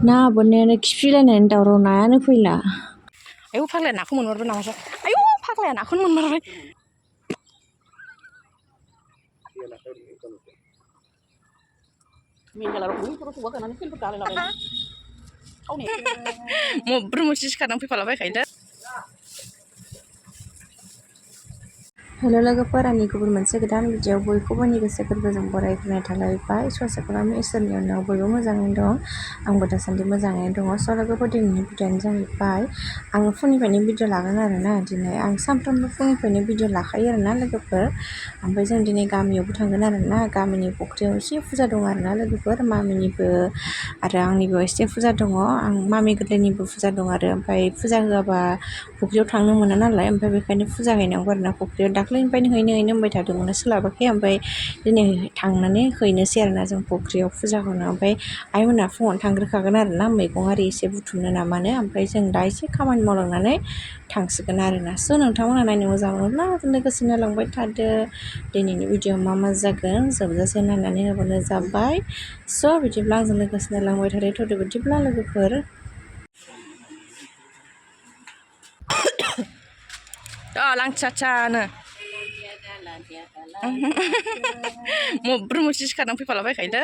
ना बोननायानो खिफिलायनानै दावराव नायानो फैला। आयौ फाग्लाया नाखौ मोनमारबाय नामासो? आयौ फाग्लाया नाखौनो मोनमारबाय। मब्रु मुसि सिखारनानै फैफालाबायखायोलै। हेल' लोगोफोर, आंनि गुबुन मोनसे गोदान भिडिअ बयखौबो आंनि गोसो गोरबोजों बरायग्रोनाय थालायबाय। ससे खालामो इसोरनि अननायाव बयबो मोजाङैनो दं। आंबो दासान्दि मोजाङैनो दङ। स' लोगोफोर, दिनैनि भिडिअ'आनो जाहैबाय आङो फुंनिफ्रायनो भिडिअ लागोन आरोना। दिनै आं सानफ्रोमबो फुंनिफ्रायनो भिडिअ लाखायो आरोना लोगोफोर। ओमफ्राय जों दिनै गामियावबो थांगोन आरोना। गामिनि फुख्रियाव एसे फुजा दं आरोना लोगोफोर। मामिनिबो आरो आंनिबो एसे फुजा दङ। आं मामि गोरलैनिबो फुजा दं आरो। ओमफ्राय फुजा होआबा फुख्रियाव थांनो मोना नालाय, ओमफ्राय बेखायनो फुजा हैनांगौ आरोना फुख्रियाव। दाख्लैनिफ्रायनो हैनो होनबाय थादोंमोन, सोलाबाखै। ओमफ्राय दिनै थांनानै हैनोसै आरोना जों फुख्रियाव फुजाखौनो। ओमफ्राय आइमोना फुङावनो थांग्रोखागोन आरोना, मैगं आरि एसे बुथुमनो नामानो। ओमफ्राय जों दा एसे खामानि मावलांनानै थांसिगोन आरोना। स' नोंथांमोना नायनो मोजां मोनोब्ला लोगोसे नायलांबाय थादो। दिनैनि भिडिअ मा मा जागोन जोबजासे नायनानै होबानो जाबाय। स' बिदिब्ला आंजों लोगोसे नायलांबाय थादो। थ'दो बिदिब्ला लोगोफोर। लांथियानो मब्रु मुसि सिखारनानै फैफालाबायखायोलै।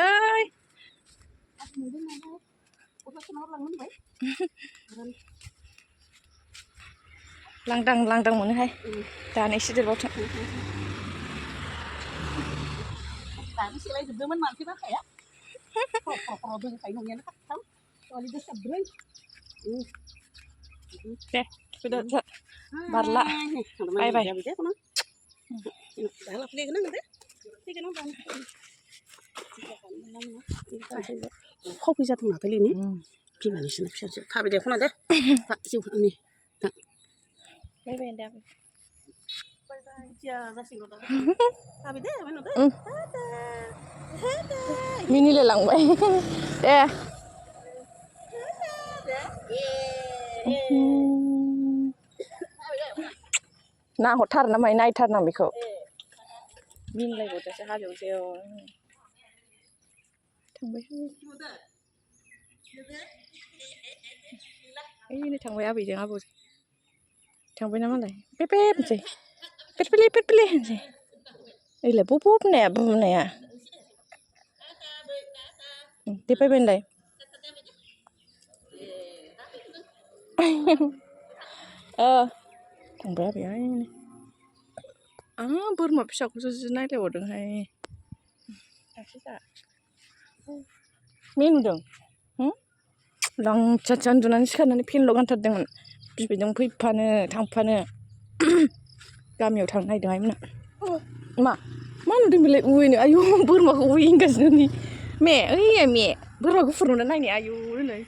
लांदां लांदां मोनोहाय। दानैसो देरबावथों। दानो सेलायजोबदोंमोन मानसि बाखाया। खर' दोनखायो न'नियानो खाथाम सवालि दोसाब्रै। दे फैदो बारला बाय बाय। खावफै जाथों माथोलैनि बिमानिसोना फिसासो थाबाय दे खना दे जिउ आंनि बाय बाय दे आबै। मिनिलाय लांबाय दे। नाहरथार ना माय नायथारनां बेखौ मिनिलायबावदोसो हाजोआवसो थांबाय। ओइनै थांबाय आबैजों आबौजों थांबाय ना मालाय। पेपे होनसै पेटपेले पेटपेले होनसै। ओइलाय बब होननाया बुनाया दे बाय बाय होनलाय। थांबाय आबैया ओइनै। बोरमा फिसाखौसो जि नायलायबावदोंहाय। मेंदों लांथियाथिया उन्दुनानै सिखारनानै फेनल' गानथारदोंमोन। बिबैजों फैफानो थांफानो गामियाव थांनो नागिरदों आइमोना। मा नुदों बेलाय उयनो? आयु बोरमाखौ उयगासिनो नै मे ओइया मे बोरमा गुफुर नुना नायनाय आयु होनलाय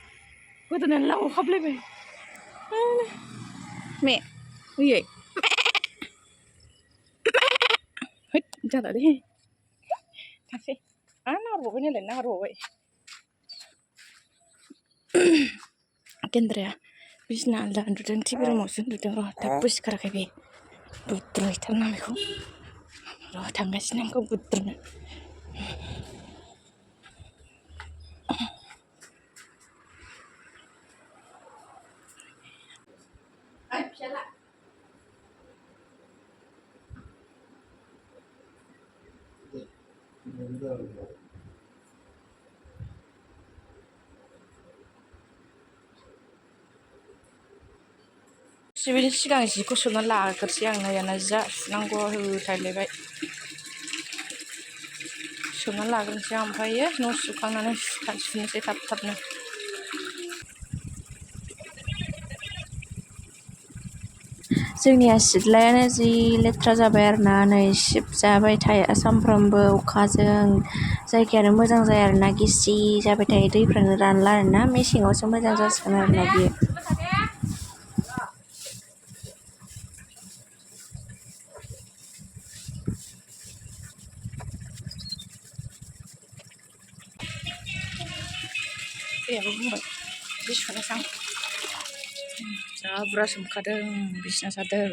गोदोनायानो लावहाबलायबाय। मे ओइयै हैद जाला दे थांसै। नाहरबावबाय नालाय नाहरबावबाय। गेन्द्राया बिसिना आलदा उन्दुदों टिभि रुमावसो उन्दुदों। र' दाबो सिखाराखै बे बुद्रुहैथारनां बेखौ। र' थांगासिनो आंखौ बुद्रुनो। सिबिनि सिगां जिखौ सोमना लाग्रोसै आं। नायाना जा सुनांगौ होथारलायबाय। सोमना लाग्रोनोसै आं ओमफ्रायो न' सुखांनानै सुनोसै थाब थाबनो। जोंनिया सिथ्लायानो जि लेथ्रा जाबाय आरोना। नै सिबजाबाय थायो सामफ्रामबो अखाजों। जायगायानो मोजां जाया आरोना, गिसि जाबाय थायो। दैफ्रानो रानला आरोना। मेसेङावसो मोजां जासिगोन आरोना बियो। दैयाबो बुंबाय जि सुनोसै आं। जा बुरजा सोमखादों बिसना सादोर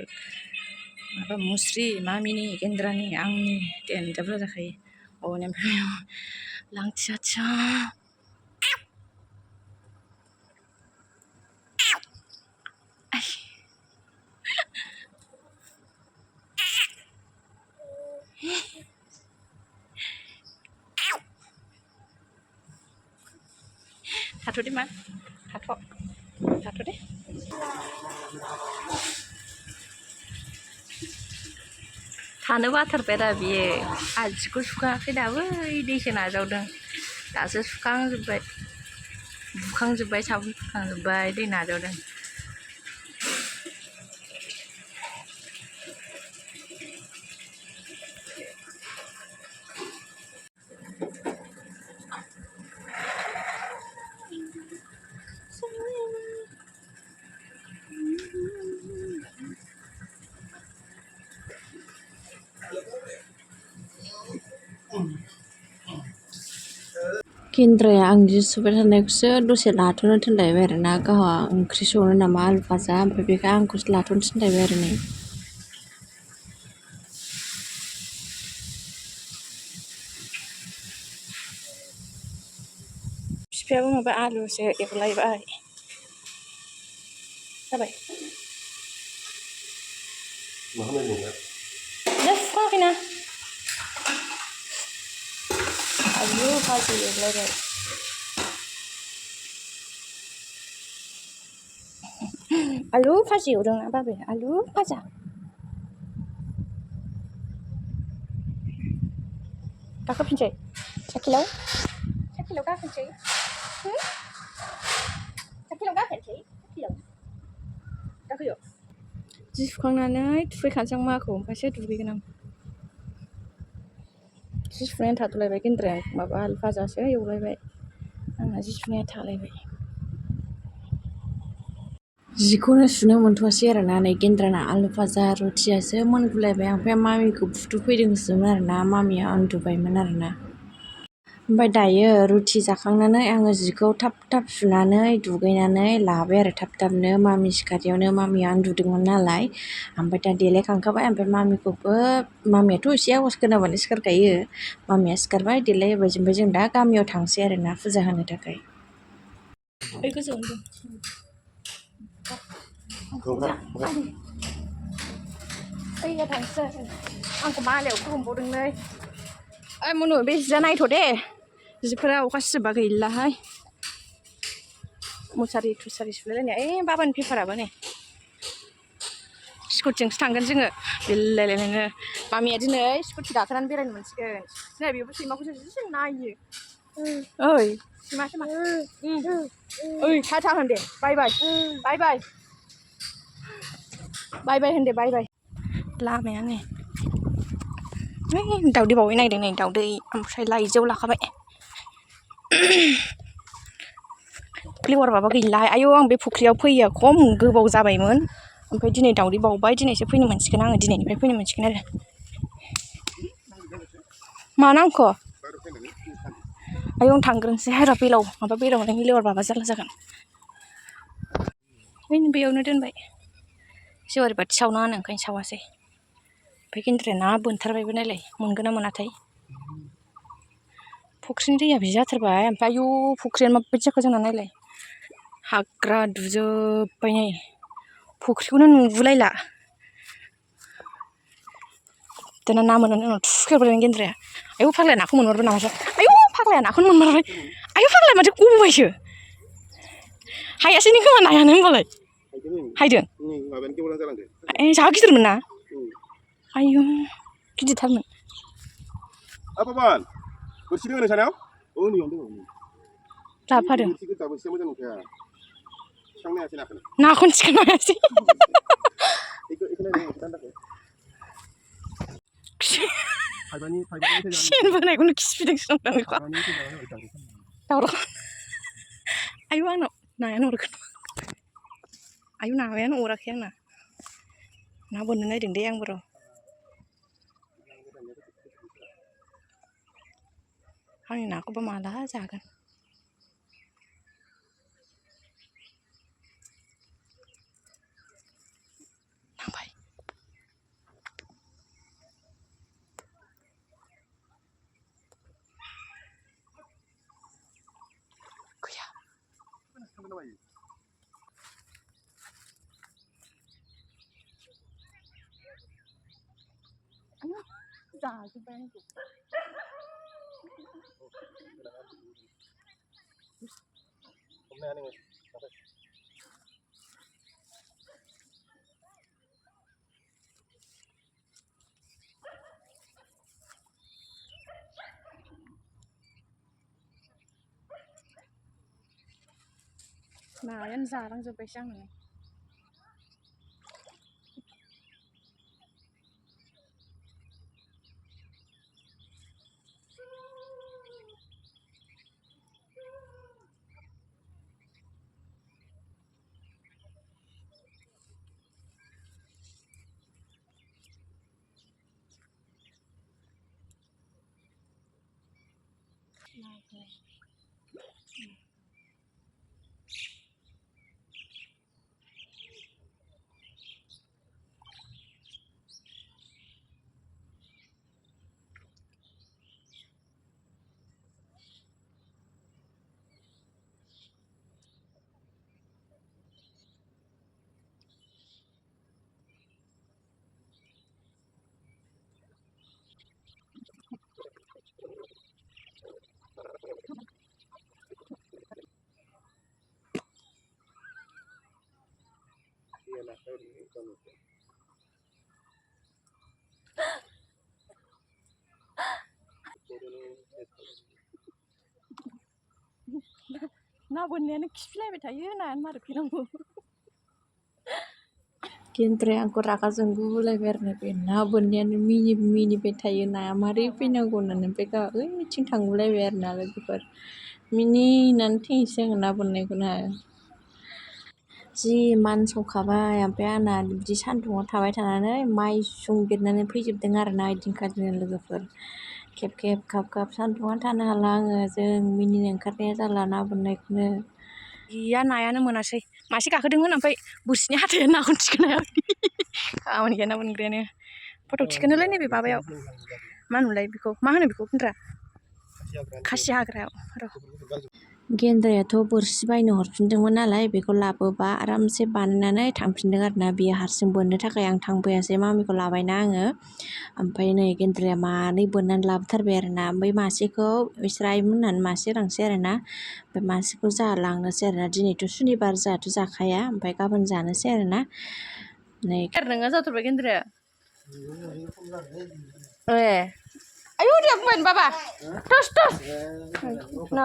माबा मुस्रि मामिनि गेन्द्रानि आंनि देनजार बुरजा जाखायो। ओमफ्राय लांथियाथिया थाथ'दे मा थाथ'दे थानो बाथारबाय दा बियो आजिखौ सुखाङाखै दाबो दैसो नाजावदों दासो सुखांजोब्बाय बुखांजोब्बाय साबोन फुखांजोब्बाय दै नाजावदों gendraya आं जि सुबाय थानायखौसो दसे लाथ'नो थिनलायबाय आरोना गावहा ओंख्रि संनो नामा आलु भाजा ओमफ्राय बेखौ आंखौसो लाथ'नो थिनलायबाय आरो नै बिफायाबो माबा आलुसो एवलायबाय जाबाय दा सुखाङाखैना आलु भाजि एवलायबाय आलु भाजि एवदोंना बाबाया आलु भाजा गाखोफिनसै साइकेलाव गाखोनोसै साइकेलाव गाखोनोसै गाखोयो जि सुखांनानै थुखैखानोसै आं माखौ ओमफ्रायसो दुगैगोन आं जि सुनायानो थाथ'लायबाय गेन्द्राया माबा आलु भाजासो एवलायबाय आंना जि सुनाया थालायबाय जिखौनो सुनो मोनथ'वासै आरोना नै गेन्द्राना आलु भाजा रुटियासो मोनगुलायबाय ओमफ्राय मामिखौ फुथुफैदोंसोमोन आरोना मामिया उन्दुबायमोन आरोना ओमफ्राय दायो रुटि जाखांनानै आङो जिखौ थाब थाब सुनानै दुगैनानै लाबाय आरो थाब थाबनो मामि सिखारैयावनो मामिया उन्दुदोंमोन नालाय ओमफ्राय दा देलायखांखाबाय ओमफ्राय मामिखौबो मामियाथ' एसे आवाज खोनाबानो सिखारखायो मामिया सिखारबाय देलाय होबाय ओमफ्राय जों दा गामियाव थांसै आरोना फुजा होनो थाखाय ओइ गोजौआवनो दं ओइया थांसै आंखौ मालायाव खुलुमबावदों नै ओइ मनु बे जिया नायथ' दे जिफोरा अखा सिजोबबा गैलाहाय मुसारि थुसारि सुलायलायनाय ओइ बाबानि पेपाराबो नै स्कुटिजोंसो थांगोन जोङो बिलायलायनायनो मामिया दिनै स्कुटि गाखोनानै बेरायनो मोनसिगोन सिनाय बेबो सैमाखौसो जि नायो ओइ सैमा ओइ टाटा होन दे बाय बाय होन दे बाय लामाया नै दावदै बावै नायदों नै दावदै ओमफ्राय लाइजौ लाखाबाय फ्लेवारबाबो गैलाहाय आयौ आं बे फुख्रियाव फैयो खम गोबाव जाबायमोन ओमफ्राय दिनै दावदै बावबाय दिनैसो फैनो मोनसिगोन आङो दिनैनिफ्राय फैनो मोनसिगोन आरो मा नांख' आयौ आं थांग्रोनोसै हायरा बेलाव माबा बेलावलाय लेवार बाबा जारला जागोन बेयावनो दोनबाय जेवारि बाथि सावना होनो ओंखायनो सावासै ओमफ्राय गेन्द्राया ना बोनथारबायबो नायलाय मोनगोन ना मोनाथाय फुख्रिनि दैया बिदि जाथारबाय ओमफ्राय आयौ फुख्रिया माबायदि जाखो जोंना नायलाय हाग्रा दुजोब्बाय नै फुख्रिखौनो नुगुलायला दाना ना मोननानै उनाव थुख्रेबबाय गेन्द्राया आयौ फाग्लाया नाखौ मोनमारबाय नामासो आयौ फाग्लाया नाखौनो मोनमारबाय आयौ फाग्लाया माथो गबायसो हायासैनो खोमा नायानो होनबालाय हायदों ए जा गिदिरमोन ना आयौ गिदिरथारमोन लाबोफादों नाखौनो थिखांनो हायासै सेन बोनायखौनो खिफिदोंसो नंदां बेखौ दावराव आयौ आंनाव नायानो अराखै आयौ नायानो अराखै आंना ना बोननो नायदों दे आंबो र' आंनि नाखौबा माला जागोन नांबाय गैया जाजोब्बाय आंखौ नायानो जालांजोब्बायसो आङो ना बोननायानो खिफिलायबाय थायो नायानो मारै फैनांगौ gendraya आंखौ रागा जोंगुलायबाय आरो बे ना बोननायानो मिनिबाय थायो नाया मारै फैनांगौ होननानै ओमफ्राय गावहा ओइथिं थांगुलायबाय आरो ना लोगोफोर मिनिनानै थैनोसै आङो ना बोननायखौनो जि मानसावखाबाय ओमफ्राय आंना बिदि सान्दुङाव थाबाय थानानै माइसुं बेरनानै फैजोबदों आरो ना ओइदिनखालिनो लोगोफोर खेब खाब सान्दुङाव थानो हाला आङो जों मिनिनो ओंखारनाया जाला ना बोननायखौनो गैया नायानो मोनासै मासे गाखोदोंमोन ओमफ्राय बोरसिनि हाथाया नाखौनो थिखोनो हायाखै खामानि गैया ना बोनग्रायानो फट' थिखोनोलाय नैबे माबायाव मा होनोमोनलाय बेखौ मा होनो बेखौ गुन्द्रा खासि हाग्रायाव र' gendrayaथ' बोरसि बायनो हरफिनदोंमोन नालाय बेखौ लाबोबा आरामसे बानायनानै थांफिनदों आरो ना बियो हारसिं बोननो थाखाय आं थांफायासै मामिखौ लाबायना आङो ओमफ्राय नै gendraya मानै बोननानै लाबोथारबाय आरो ना ओमफ्राय मासेखौ बिसोर आइमोन होननानै मासे लांसै आरो ना ओमफ्राय मासेखौ जोंहा लांनोसै आरो ना दिनैथ' सुनिबार जोंहाथ' जाखाया ओमफ्राय गाबोन जानोसै आरो ना नै नोङा जाथारबाय gendraya ए आयौ दे बुंबाय बाबा टस ना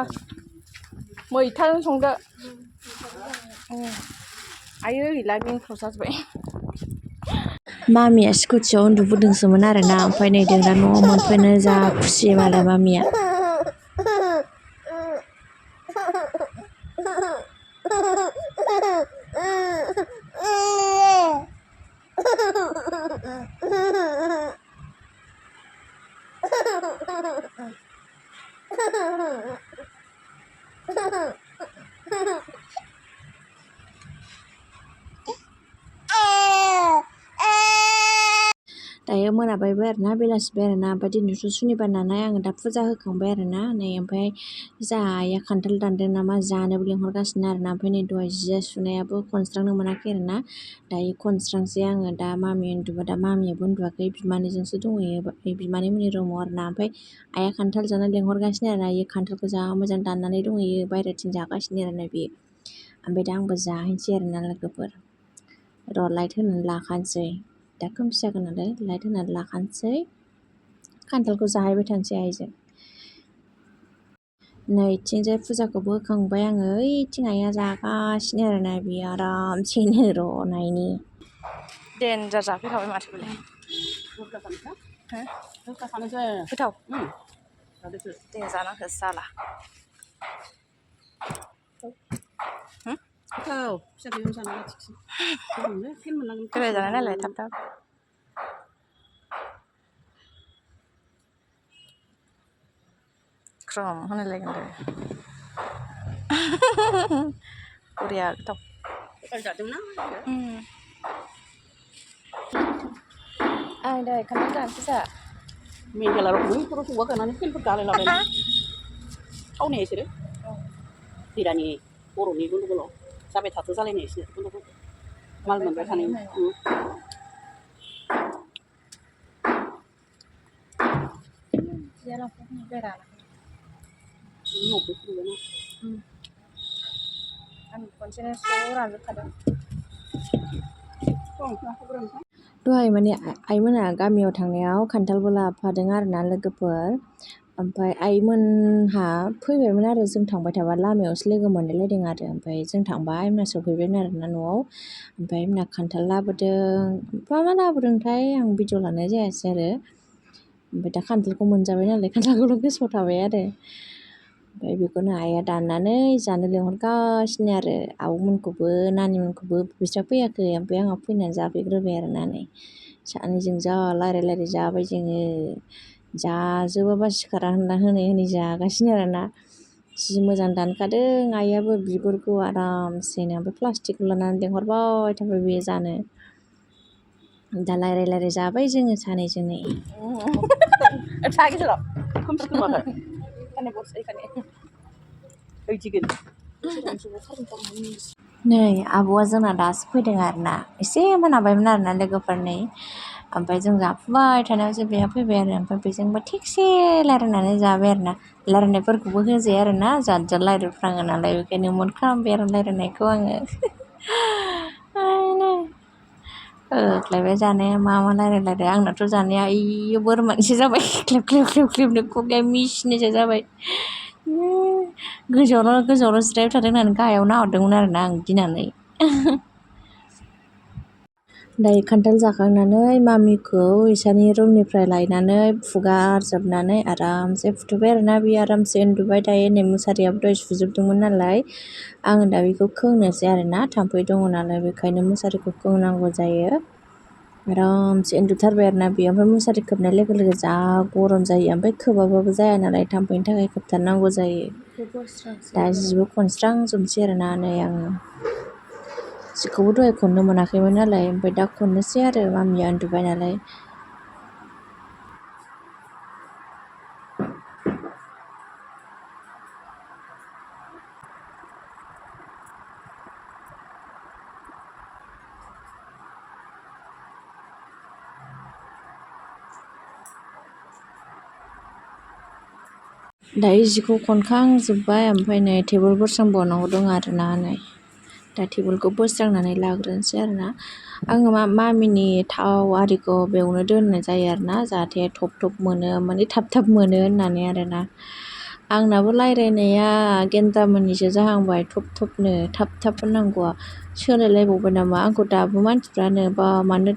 मैथाजों संदो आयै गैला बेंफ्राव जाजोब्बाय मामिया स्कुटियाव उन्दुबोदोंसोमोन आरो ना ओमफ्राय नै दा न'आव मोनफैनो जा खुसि मालाय मामिया दायो मोनाबायबो आरो ना बेलासिबाय आरो ना ओमफ्राय दिनैथ' सुनिबार नालाय आङो दा फुजा होखांबाय आरो ना नै ओमफ्राय जोंहा आइया खान्थाल दानदों नामा जानोबो लिंहरगासिनो आरो ना ओमफ्राय नै दहाय जि सुनायाबो खनस्रांनो मोनाखै आरो ना दायो खनस्रांसै आङो दा मामि उन्दुबा दा मामियाबो उन्दुवाखै बिमानैजोंसो दंहैयो बिमानैमोननि रुमाव आरो ना ओमफ्राय आइया खान्थाल जानो लिंहरगासिनो आरो ना इयो खान्थालखौ जा मोजां दाननानै दंहैयो बायह्राथिं जागासिनो आरो ना बेयो ओमफ्राय दा आंबो जाहैनोसै आरो ना लोगोफोर र' लाइट होनानै लाखानोसै दा खोमसि जागोन नालाय लाइट होनानै लाखानोसै खान्थालखौ जाहैबाय थानोसै आइजों नै इथिंजाय फुजाखौबो होखांबाय आङो ओइथिं आइया जागासिनो आरो ना बियो आरामसेनो र' नायनि देन्जार जाफैखाबाय माथो बेलाय गोथाव दे जानांगौ जाला गोराय जानाय नालाय थाब थाब ख्रम होनलायगोन दे बरिया गोथाव आं दहाय खान्थाल जानोसै जा मेघालयआव खर' संबा गानानै फेनफोर गालायलाबायना थावनाया इसोरो हिरानि बर'नि गन्दगलाव जाबाय थाथो जालायनाय इसोर गन्दगल माल मोनबाय थानाय आं खनसेनो ज' रानजोबखादों। दहाय माने आइमोना गामियाव थांनायाव खान्थालबो लाबोफादों आरोना लोगोफोर। ओमफ्राय आइमोनहा फैबायमोन आरो जों थांबाय थाबा लामायावसो लोगो मोनलायलायदों आरो ओमफ्राय जों थांबा आइमोना सफैबायमोन आरोना न'आव। ओमफ्राय आइमोना खान्थाल लाबोदों मा लाबोदोंथाय आं भिडिअ लानाय जायासै आरो। ओमफ्राय दा खान्थालखौ मोनजाबाय नालाय खान्थालखौल' गोसोआव थाबाय आरो। ओमफ्राय बेखौनो आइया दाननानै जानो लिंहरगासिनो आरो आब'मोनखौबो नानिमोनखौबो बिस्रा फैयाखै ओमफ्राय आंहा फैनानै जाफैग्रोबाय आरोना नै सानैजों जा रायलाय जाबाय जोङो जाजोबाबा सिखारा होनना होनै जागासिनो आरोना जि मोजां दानखादों आइयाबो बिगुरखौ आरामसेनो ओमफ्राय प्लास्टिकखौ लानानै लिंहरबाय थाबाय बेयो जानो दा रायलाय जाबाय जोङो सानैजों नै खोमसि खोमाखाय ओइदिगोन नै आब'आ जोंना दासो फैदों आरोना एसे मोनाबायमोन आरोना लोगोफोरनै ओमफ्राय जों जाफुबाय थानायावसो बेहा फैबाय आरो ओमफ्राय बेजोंबो थिगसे रायलायनानै जाबाय आरोना रायलायनायफोरखौबो होजाया आरोना जाद रायलायफ्राङो नालाय बेखायनो मद खालामबाय आरो रायलायनायखौ आङो होख्लायबाय जानाया मा रायलायलायदों आंनाथ' जानाया ओइयो बोरमानिसो जाबाय ख्लेब ख्लेबनो खुगाया मिसिनिसो जाबाय गोजौआवल' जिरायबाय थादों होननानै गाहायाव नाहरदोंमोन आरोना आं गिनानै दायो खान्थाल जाखांनानै मामिखौ इसानि रुमनिफ्राय लायनानै फुगारजोबनानै आरामसे फुथुबाय आरोना बियो आरामसे उन्दुबाय दायो नै मुसारियाबो दहाय सुजोबदोंमोन नालाय आङो दा बेखौ खोंनोसै आरोना थाम्फै दङ नालाय बेखायनो मुसारिखौ खोंनांगौ जायो आरामसे उन्दुथारबाय आरोना बेयो ओमफ्राय मुसारि खोबनाय लोगो लोगो जा गरम जायो ओमफ्राय खोबाबाबो जाया नालाय थाम्फैनि थाखाय खोबथारनांगौ जायो दा जिबो खनस्रांजोबनोसै आरोना नै आङो जिखौबो दहाय खननो मोनाखैमोन नालाय ओमफ्राय दा खननोसै आरो मामिया उन्दुबाय नालाय दायो जिखौ खनखांजोब्बाय ओमफ्राय नै टेबोल बोस्रांबावनांगौ दं आरोना नै दा टेबोलखौ बोस्रांनानै लाग्रोनोसै आरोना आङो मामिनि थाव आरिखौ बेयावनो दोननाय जायो आरोना जाहाथे थब मोनो माने थाब मोनो होननानै आरोना आंनाबो रायलायनाया गेन्द्रामोननिसो जाहांबाय थबनो थाब होननांगौआ सोलायलायबावबाय नामा आंखौ दाबो मानसिफ्रानो बा मानो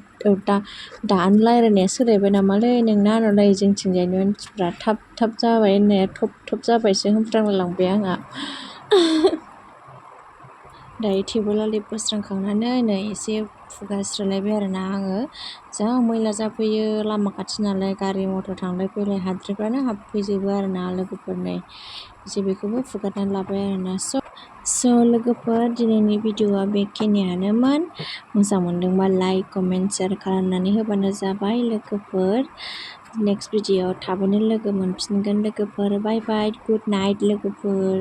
दानो रायलायनाया सोलायबाय नामालै नोंना होनहरलायो जोंथिंजायनि मानसिफ्रा थाब जाबाय होननाया थब जाबायसो होनफ्रांलायलांबाय आंहा दायो टेबोल आरि बोस्रांखांनानै नै एसे फुगारस्रोलायबाय आरोना आङो जा मैला जाफैयो लामा खाथि नालाय गारि मटर थांलाय फैलाय हाद्रिफ्रानो हाबफैजोबो आरोना लोगोफोरनै एसे बेखौबो फुगारनानै लाबाय आरोना स' लोगोफोर दिनैनि भिडिअआ बेखिनियानोमोन मोजां मोनदोंबा लाइक कमेन्ट शेयार खालामनानै होबानो जाबाय लोगोफोर नेक्स्ट भिडिअआव थाबैनो लोगो मोनफिनगोन लोगोफोर बाय गुड नाइट लोगोफोर।